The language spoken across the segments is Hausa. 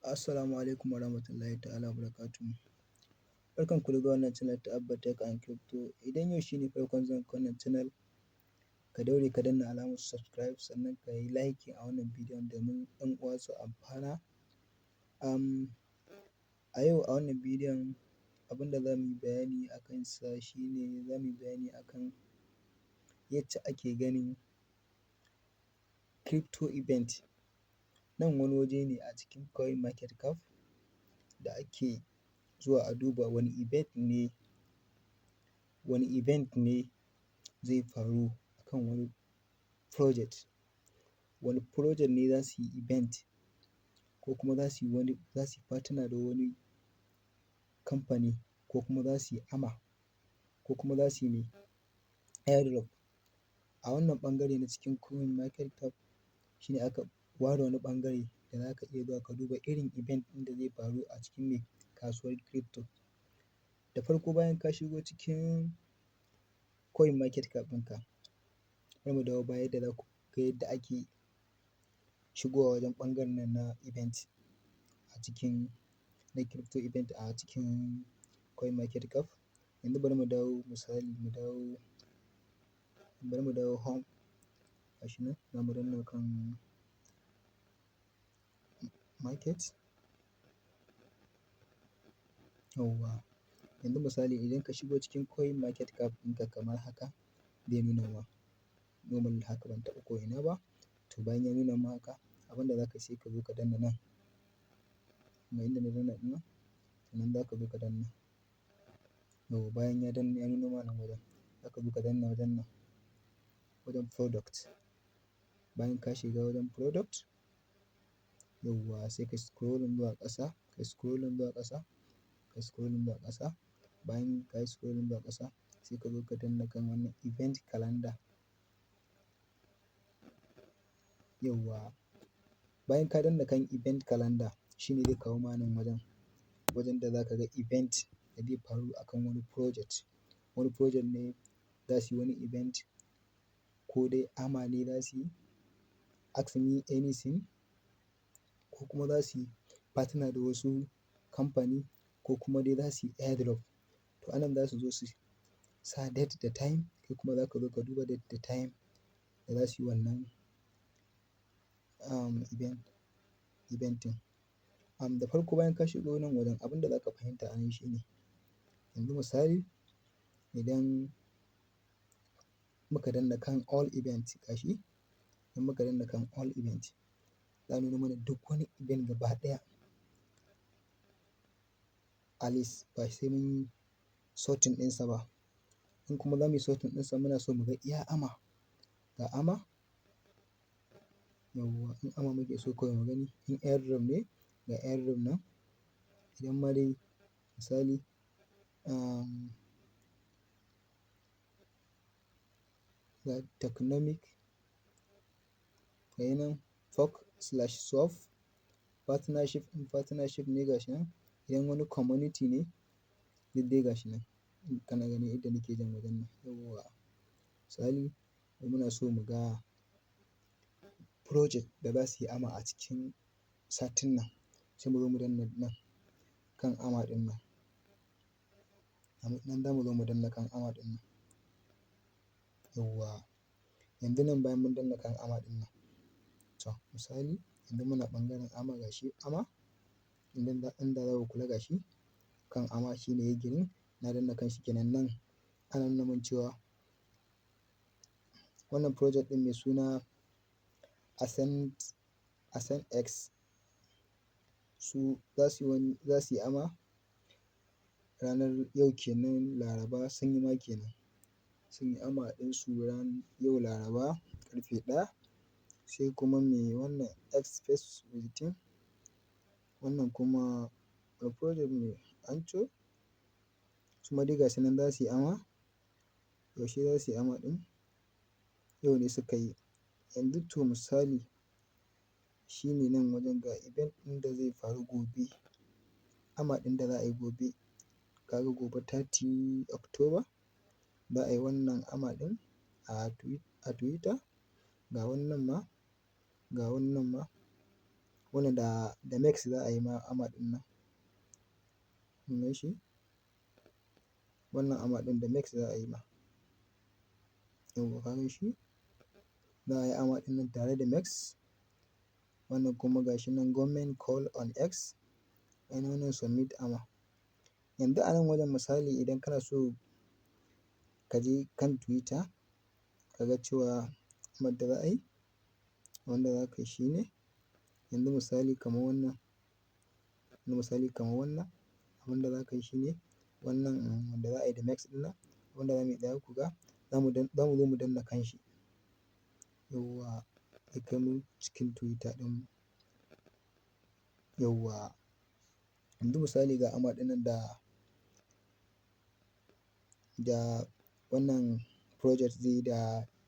Assalamu alaikum warahmatullahi ta'ala wabarakatuhu. Barkanku da zuwa wannan channel ta Abba Tech and Crypto. Idan yau shine farkon zuwanka wannan channel, ka daure ka danna alamar subscribe sannan ka yi like a wannan bidiyon domin ‘yan uwa su amfana. A yau a wannan bidiyon abin da za mu yi bayani a kansa shine za mu yi bayani a kan yacce ake ganin crypto event. Nan wani waje ne a cikin coin market cap da ake zuwa a duba wani event ne zai faru a kan wani project. Wani project ne za su yi event ko kuma za su yi partner da wani kamfani ko kuma za su yi ama ko kuma za su yi airdrop. A wannan ɓangare na cikin coin market cap shi ne aka ware wani ɓangare da za ka iya zuwa ka duba irin event ɗin da zai faru a cikin kasuwar crypto. Da farko bayan ka shigo cikin coin market cap ɗinka, bari mu dawo baya yadda za ku ga yadda ake shigowa wajen ɓangaren nan na event a cikin na crypto event a cikin coin market cap. Yanzu bari mu dawo misali bari mu dawo home, ga shi nan za mu danna kan market. Yawwa, yanzu misali idan ka shigo cikin coin market cap ɗinka kamar haka zai nuna ma normal haka ban taɓa ko'ina ba. To bayan ya nuna ma haka, abin da za ka yi sai ka zo ka danna nan. Kun ga inda na danna ɗin nan? To nan za ka zo ka danna. Yawwa bayan ya nuno ma nan wajen, za ka zo ka danna wajen nan, wajen product. Bayan ka shiga wajen product, yawwa sai ka scrolling zuwa ƙasa, ka scrolling zuwa ƙasa, ka scrolling zuwa ƙasa. Bayan ka yi scrolling zuwa ƙasa sai ka zo ka danna kan wannan event calendar. Yawwa bayan ka danna kan event calendar shi ne zai kawo ma nan wajen da za ka ga event da zai faru a kan wani project. Wani project ne za su yi wani event ko dai ama ne za su yi, ask me anything, ko kuma za su yi partner da wasu kamfani ko kuma dai za su yi airdrop. To a nan za su zo su sa date da time, kai kuma za ka zo ka duba date da time da za su yi wannan event ɗin. Da farko bayan ka shigo nan wajen abin da za ka fahimta a nan shi ne, yanzu misali idan muka danna kan all event ga shi, in muka danna kan all event za a nuno mana duk wani event gaba ɗaya a list ba sai mun yi sorting ɗinsa ba. In kuma za mu yi sorting ɗinsa muna so mu ga iya ama, ga ama, yawwa in ama muke so kawai mu gani, in airdrop ne ga airdrop nan. Idan ma dai misali ga Technomic ga yi nan fork/swap, partnership in partnership ne ga shi nan. Idan wani community ne duk dai ga shi nan. Kana ganin yadda nake jan wajen nan. Yawwa misali in muna so mu ga project da za su yi ama a cikin satin nan sai mu zo mu danna nan kan ama ɗin nan. Nan za mu zo mu danna kan ama ɗin nan. Yawwa yanzu nan bayan mun danna kan ama ɗin nan, to misali yanzu muna ɓangaren ama ga shi ama, inda za ku kula ga shi kan ama shi ne yayi green, na danna kan shi kenan. Nan ana nuna min cewa wannan project ɗin mai suna AscentX su za su yi ama ranar yau kenan Laraba sun yi ma kenan. Sun yi ama ɗinsu yau Laraba ƙarfe 1. Sai kuma me wannan X-Space Within, wannan kuma wani project ne Anchor, su ma dai ga su nan za su yi ama. Yaushe za su yi ama ɗin? Yau ne suka yi. Yanzu to misali shi ne nan wajen ga event ɗin da zai faru gobe, ama ɗin da za a yi gobe. Ka ga gobe 30 October za a yi wannan ama ɗin a Twitter. Ga wannan ma, ga wannan ma, wannan da max za a yi ma ama ɗin nan. Kun gan shi? Wannan ama ɗin da max za a yi ma. Yawwa ka gan shi? Za a yi ama ɗin nan tare da max. Wannan kuma ga shi nan government call on X. Ainihin wannan submit ama. Yanzu a nan wajen misali idan kana so ka je kan Twitter ka ga cewa amar da za a yi, wanda za ka yi shi ne yanzu misali kamar wannan, abin da za ka yi shi ne wannan wanda za a yi da max ɗin nan, wanda za mu yi ɗaya ku ga za mu zo mu danna kan shi. Yawwa zai kai mu cikin Twitter ɗin. Yawwa yanzu misali ga ama ɗin nan da wannan project zai yi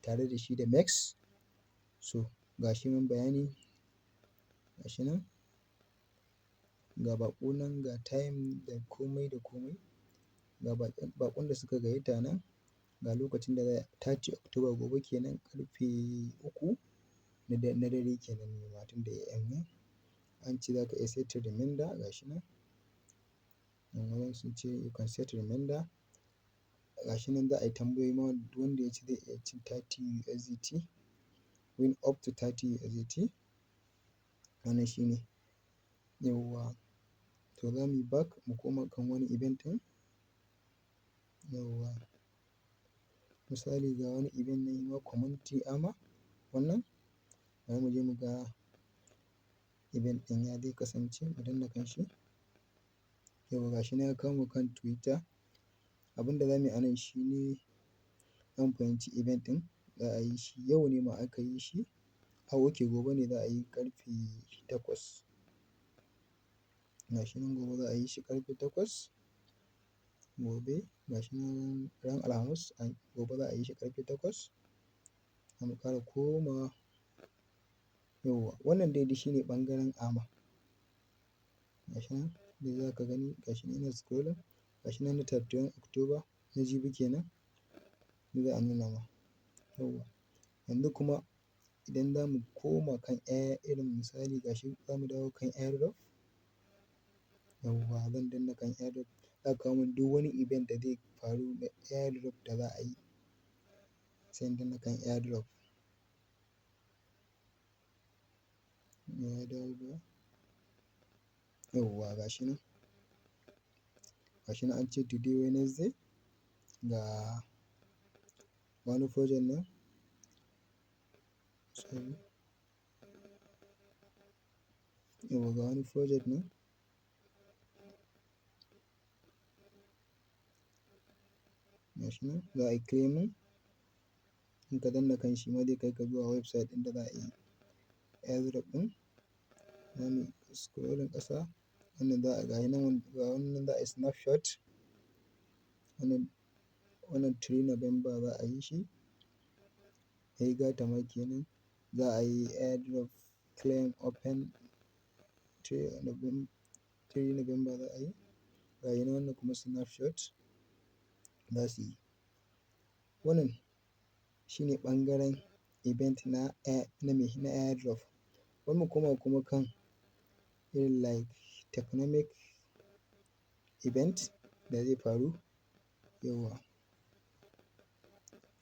tare da shi da max. So ga shi nan bayani, ga shi nan, ga baƙo nan, ga time da komai da komai, ga baƙon da suka gayyata nan, ga lokacin da za a yi 30 October gobe kenan ƙarfe 3 na dare kenan nima tunda AM ne. An ce za ka iya set reminder ga shi nan. Nan wajen sun ce you can set reminder. Ga shi nan za a yi tambayoyi ma wanda ya ci zai iya cin 30 USDT, win up to 30 USDT. Wannan shi ne. Yawwa to za mu yi back mu koma kan wani event ɗin. Yawwa misali ga wani event nan ma community ama wannan. Bari mu je mu ga event ɗin ya zai kasance, mu danna kan shi. Yawwa ga shi nan ya kawo mu kan Twitter. Abin da za mu yi a nan shi ne an fahimci event ɗin za a yi shi yau ne ma aka yi shi. Ok gobe ne za a yi ƙarfe 8. Ga shi nan gobe za a yi shi ƙarfe 8. Gobe ga shi nan ran Alhamis gobe za a yi shi ƙarfe 8. Za mu ƙara komawa. Yawwa wannan dai shi ne ɓangaren ama. Ga shi nan dai za ka gani ga shi nan ina scrolling. Ga shi nan na 31 October na jibi kenan. Ni za a nuna ma. Yawwa yanzu kuma idan za mu koma kan irin misali ga shi za mu dawo kan airdrop. Yawwa zan danna kan airdrop. Za ka kawo min duk wani event da zai faru da airdrop da za a yi. Sai in danna kan airdrop. Ya dawo ba? Yawwa ga shi nan. Ga shi nan an ce today Wednesday ga wani project nan. Sorry. Yawwa ga wani project nan. Ga shi nan za a yi claiming. In ka danna kan shi ma zai kai ka zuwa website ɗin da za a yi airdrop ɗin. Za mu scrolling ƙasa. Wannan za a ga nan ga wannan za a yi snapshot. Wannan 3 November za a yi shi. Sai gata ma kenan. Za a yi airdrop claim open 3 November za a yi. Ga shi nan wannan kuma snapshot za su yi. Wannan shi ne ɓangaren event na airdrop. Bari mu koma kuma kan irin like technomic event da zai faru. Yawwa.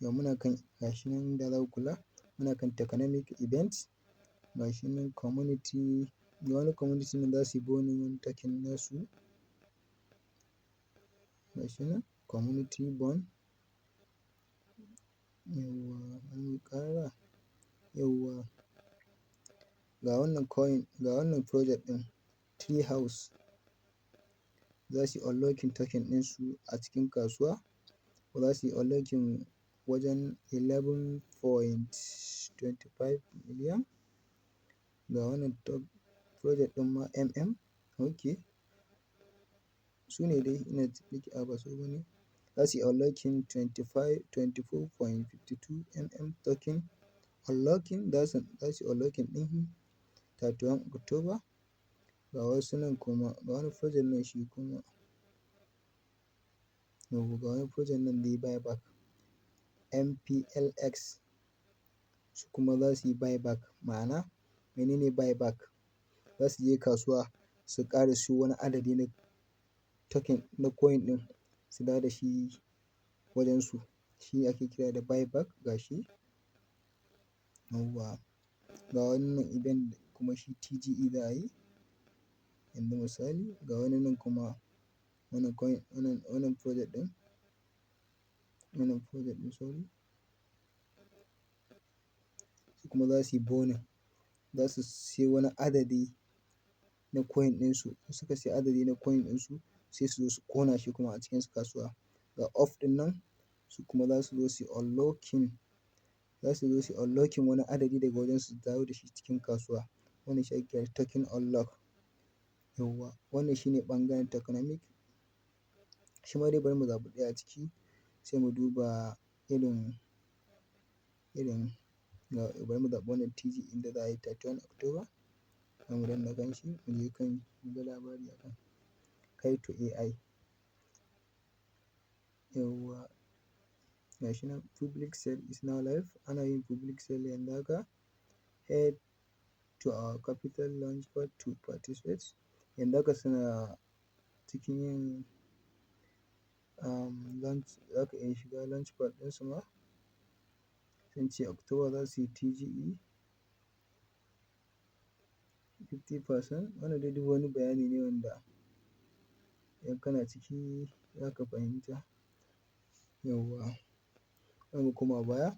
Yau muna kan ga shi nan da za ku kula. Muna kan technomic event. Ga shi nan community. Ga wani community nan za su yi burning wani token nasu. Ga shi nan community burn. Yawwa an ƙara. Yawwa ga wannan coin ga wannan project ɗin tree house. Za su yi unlocking token ɗinsu a cikin kasuwa. Ko za su yi unlocking wajen 11.25 million. Ga wannan project ɗin ma ok. Su ne dai ina nake ba su bane. Za su yi unlocking 24.52 token. Unlocking za su yi unlocking ɗin 31 October. Ga wasu nan kuma ga wani project nan shi kuma. Yawwa ga wani project nan dai buyback MPLX. Su kuma za su yi buyback ma'ana menene buyback? za su je kasuwa su ƙara siyo wani adadi na token na coin ɗin su dawo da shi wajensu. Shi ake kira da buyback. Ga shi yawwa, ga wannan event kuma shi TGE za a yi. Yanzu misali ga wani nan kuma wannan coin wannan project ɗin sorry, su kuma za su yi burning, za su siyo wani adadi na coin ɗinsu. In suka siya adadi na coin ɗinsu sai su zo su ƙona shi kuma a cikin kasuwa. Ga off ɗin nan su kuma za su zo su yi unlocking wani adadi daga wajensu su dawo da shi cikin kasuwa. Wannan shi ake kira token unlock. Yawwa, wannan shine ɓangaren tokenomic. Shi ma dai bari mu zaɓi ɗaya a ciki sai mu duba irin bari mu zaɓi wannan TGE da za a yi 31 October. Za mu danna kan shi mu je kan mu ga labari a kan Kaito AI. Yawwa, ga shi nan public sale is now live. Ana yin public sale yanzu haka. Head to our capital launchpad to participate. Yanzu haka suna cikin yin launch. Za ka iya shiga launchpad ɗinsu ma. Sun ce October za su yi TGE 50%. Wannan dai duk wani bayani ne wanda in kana ciki za ka fahimta. Yawwa, za mu koma baya.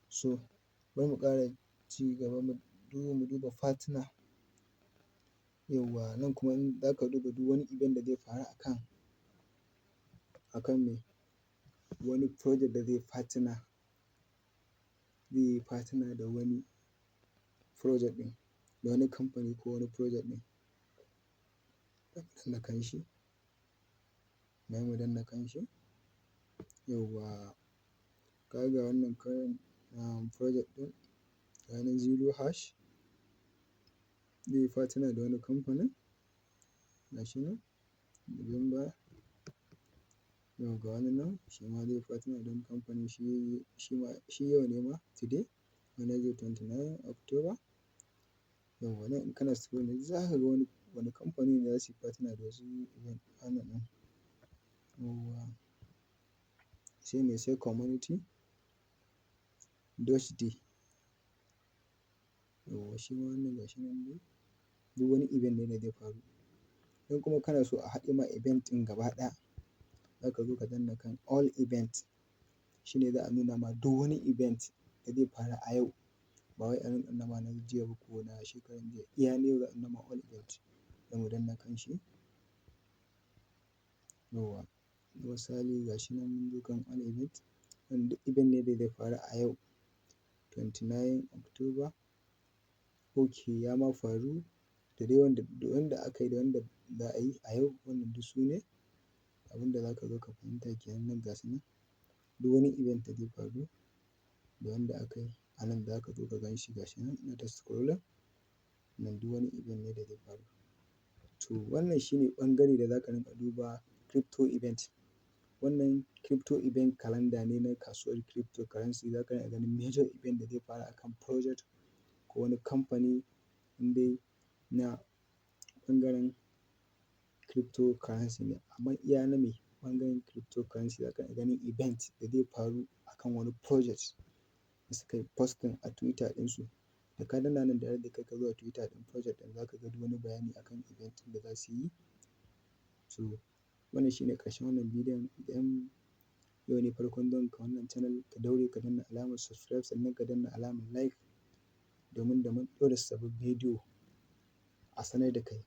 So bari mu ƙara ci gaba mu duba partner. Yawwa, nan kuma in za ka duba duk wani event da zai faru akan me wani project da zai yi partner da wani project ɗin, da wani kamfani ko wani project ɗin. Bari mu danna kan shi. Yawwa, ka ga wannan current project ɗin ga nan zero hash zai yi partner da wani kamfanin. Ga shi nan November. Yau ga wani nan shi ma zai yi partner da wani kamfani. Shi yau ne ma today Wednesday 29 October. Yawwa, nan in kana scrolling za ka ga wani kamfani ne za su yi partner da wasu event wannan ɗin. Yawwa, sai me sai community Doge day. Yawwa, shi ma wannan ga shi nan dai duk wani event ne da zai faru. In kuma kana so a haɗe ma event ɗin gaba ɗaya za ka zo ka danna kan all event. Shi ne za a nuna ma duk wani event da zai faru a yau. Ba wai a rinƙa nuna ma na jiya ba ko na shekaran jiya. Iya na yau za a nuna ma all event. Za mu danna kan shi. Yawwa, misali ga shi nan mun zo kan all event. Wannan duk event ne da zai faru a yau 29 October. Okay, ya ma faru da dai wanda aka yi da wanda za a yi a yau. Wannan duk su ne abin da za ka zo ka fahimta kenan nan ga su nan. Duk wani event da zai faru da wanda aka yi a nan za ka zo ka gan shi ga shi nan. Ina ta scrolling. Nan duk wani event ne da zai faru. To wannan shi ne ɓangare da za ka rinƙa duba crypto event. Wannan crypto event calendar ne na kasuwar cryptocurrency. Za ka rinƙa ganin major event da zai faru akan project ko wani kamfani in dai na ɓangaren cryptocurrency ne. Amma iya na me ɓangaren cryptocurrency za ka rinƙa ganin event da zai faru akan wani project da suka yi posting a Twitter ɗinsu. Da ka danna nan direct zai kai ka zuwa Twitter ɗin project ɗin. Za ka ga duk wani bayani akan event ɗin da za su yi. So wannan shi ne ƙarshen wannan bidiyon. Idan yau ne farkon zuwan ka wannan channel ka daure ka danna alamar subscribe sannan ka danna alamar like domin da mun ɗora sabbin bidiyo a sanar da kai.